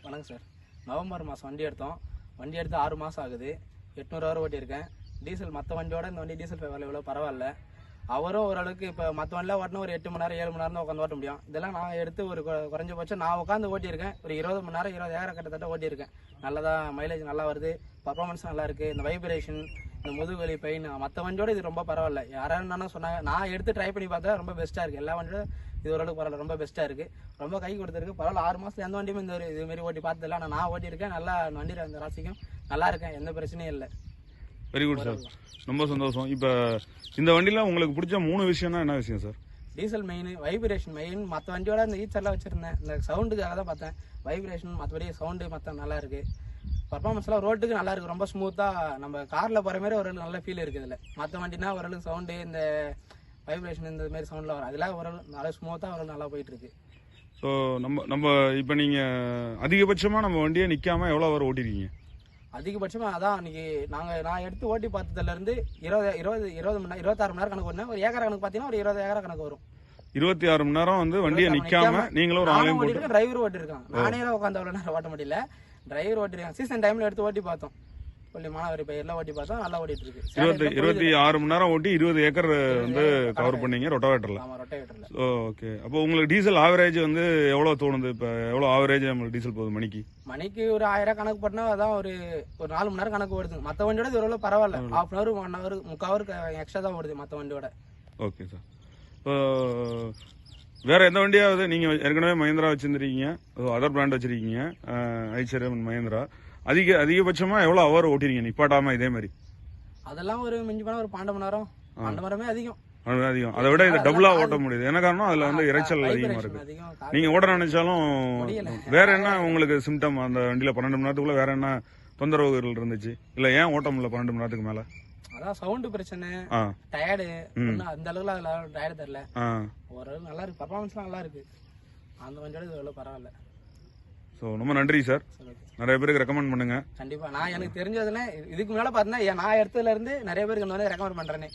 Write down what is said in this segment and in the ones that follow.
வணக்கம் sir. November மாதம் வண்டி எடுத்து 6 மாதம் ஆகுது. 800 ஹவர் ஓட்டியிருக்கேன். டீசல் மற்ற வண்டியோட இந்த வண்டி டீசல் விலை எவ்வளோ பரவாயில்ல. அவரும் ஓரளவுக்கு இப்போ மற்ற வண்டியில் ஓட்டினா ஒரு 8 மணி நேரம் 7 மணி நேரம் தான் உட்காந்து ஓட்ட முடியும். இதெல்லாம் நான் எடுத்து ஒரு குறைஞ்சபட்சம் நான் உட்காந்து ஓட்டியிருக்கேன். ஒரு 20 மணி நேரம் 20,000 கிட்டத்தட்ட ஓட்டியிருக்கேன். நல்லதா மைலேஜ் நல்லா வருது, பர்ஃபார்மன்ஸ் நல்லா இருக்குது. இந்த வைப்ரேஷன், இந்த முதுகுவலி பெயின் மற்ற வண்டியோட இது ரொம்ப பரவாயில்ல. யாராவது என்னன்னா சொன்னாங்க, நான் எடுத்து ட்ரை பண்ணி பார்த்தா ரொம்ப பெஸ்ட்டாக இருக்குது. எல்லா வண்டியோட இது ஓரளவுக்கு பரவாயில்ல, ரொம்ப பெஸ்ட்டாக இருக்குது. ரொம்ப கை கொடுத்துருக்கு. பரவாயில்ல, 6 மாதம் எந்த வண்டியுமே இந்த இதுமாரி ஓட்டி பார்த்ததில்ல. ஆனால் நான் ஓட்டியிருக்கேன். நல்லா அந்த வண்டியில் அந்த ராசிக்கும் நல்லா இருக்கேன், எந்த பிரச்சனையும் இல்லை. வெரி குட் சார், ரொம்ப சந்தோஷம். இப்போ இந்த வண்டியில் உங்களுக்கு பிடிச்ச 3 விஷயம்னா என்ன விஷயம் sir? Diesel main, vibration main. மற்ற வண்டியோட இந்த ஈச்சர்லாம் வச்சுருந்தேன், இந்த சவுண்டுக்காக தான் பார்த்தேன். வைப்ரேஷன் மற்றபடி சவுண்டு மற்ற நல்லா இருக்குது. பர்ஃபார்மன்ஸ்லாம் ரோட்டுக்கு நல்லா இருக்குது. ரொம்ப ஸ்மூத்தாக நம்ம காரில் போகிற மாதிரி ஒரு நல்ல ஃபீல் இருக்குது இதில். மற்ற வண்டினா ஓரளவுக்கு சவுண்டு, இந்த வைப்ரேஷன் இந்த மாதிரி சவுண்டில் வரும். அதெல்லாம் ஓரளவு நல்லா ஸ்மூத்தாக ஓரளவு நல்லா போயிட்டுருக்கு. ஸோ நம்ம இப்போ நீங்கள் அதிகபட்சமாக நம்ம வண்டியை நிற்காமல் எவ்வளோ வரை ஓட்டிருக்கீங்க? அதிகபட்சமாக அதான் அன்றைக்கி நான் எடுத்து ஓட்டி பார்த்ததுலேருந்து 26 மணி நேரம் கணக்கு வரணும். ஒரு ஏக்கர் கணக்கு பார்த்தீங்கன்னா ஒரு 20 ஏக்கர் கணக்கு வரும். 26 மணி நேரம் வந்து வண்டியை நிற்காம நீங்களும் ஒரு ஆன்லைன் போட்டு டிரைவர் ஓட்டிருக்காங்க. நானே உட்காந்து அவ்வளோ நேரம் ஓட்ட முடியல, டிரைவர் ஓட்டிருக்காங்க. சீசன் டைமில் எடுத்து ஓட்டி பார்த்தோம். மாணவர் பயிரெல்லாம் ஓட்டி பார்த்தோம், நல்லா ஓட்டிட்டு இருக்கு. 26 மணி நேரம் ஓட்டி 20 ஏக்கர் வந்து கவர் பண்ணீங்க ரொட்டாவேட்டர்ல. ஆமா, ரொட்டாவேட்டர்ல. ஓகே. அப்போ உங்களுக்கு டீசல் ஆவரேஜ் வந்து எவ்வளவு தோணுது? இப்போ எவ்வளவு ஆவரேஜ் நம்மளுக்கு டீசல் போகுது மணிக்கு ஒரு 1000 கணக்கு பண்ணா அதான் ஒரு 4 மணி நேரம் கணக்கு வருது. மற்ற வண்டியோட இது எவ்வளவு பரவாயில்ல. ½ hour 1 hour 3/4 hour எக்ஸ்ட்ரா தான் வருது மற்ற வண்டியோட. Okay sir. இப்போ வேற எந்த வண்டியாவது நீங்க ஏற்கனவே மஹேந்திரா வச்சிருந்தீங்க, அதர் பிராண்ட் வச்சிருக்கீங்க, ஐச்சர் மஹேந்திரா, அதிகபட்சமா எவ்வளவு ஹவர் ஓட்டிருக்கீங்க நிப்பாட்டாம இதே மாதிரி? அதெல்லாம் ஒரு மிஞ்சி போனா ஒரு 12 மணி நேரம். 12 மணி நேரமே அதிகம். அதை விட இதை டபுளா ஓட்ட முடியுது. என்ன காரணம்? அதுல வந்து இறைச்சல் அதிகமா இருக்கு. நீங்க ஓட நினைச்சாலும் வேற என்ன உங்களுக்கு சிம்டம்? அந்த வண்டியில 12 மணி நேரத்துக்குள்ள வேற என்ன தொந்தரவுகள் இருந்துச்சு? இல்ல ஏன் ஓட்ட முடியல 12 மணி நேரத்துக்கு மேல? அதான் சவுண்ட் பிரச்சனை, டயர்டு. அந்த அளவுக்கு அதுல டயர்டு தெரியல. ஓரளவு நல்லா இருக்கு, பர்ஃபார்மன்ஸ்லாம் நல்லா இருக்கு. அந்த வண்டியோட இது எவ்வளவு பரவாயில்ல. ஸோ ரொம்ப நன்றி சார். நிறைய பேருக்கு ரெக்கமெண்ட் பண்ணுங்க. கண்டிப்பா. நான் எனக்கு தெரிஞ்சதுல இதுக்கு மேல பார்த்தீங்கன்னா நான் எடுத்ததுல இருந்து நிறைய பேருக்கு வந்து ரெக்கமெண்ட் பண்றேனே.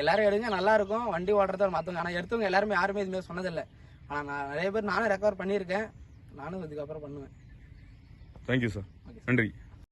எல்லாரும் எடுங்க, நல்லா இருக்கும் வண்டி ஓடுறத மற்றவங்க. ஆனால் எடுத்தவங்க எல்லாருமே யாருமே இதுமாதிரி சொன்னதில்லை. ஆனால் நான் நிறைய பேர் நானும் ரெக்கவர் பண்ணியிருக்கேன். நானும் இதுக்கப்புறம் பண்ணுவேன். Thank you sir. நன்றி.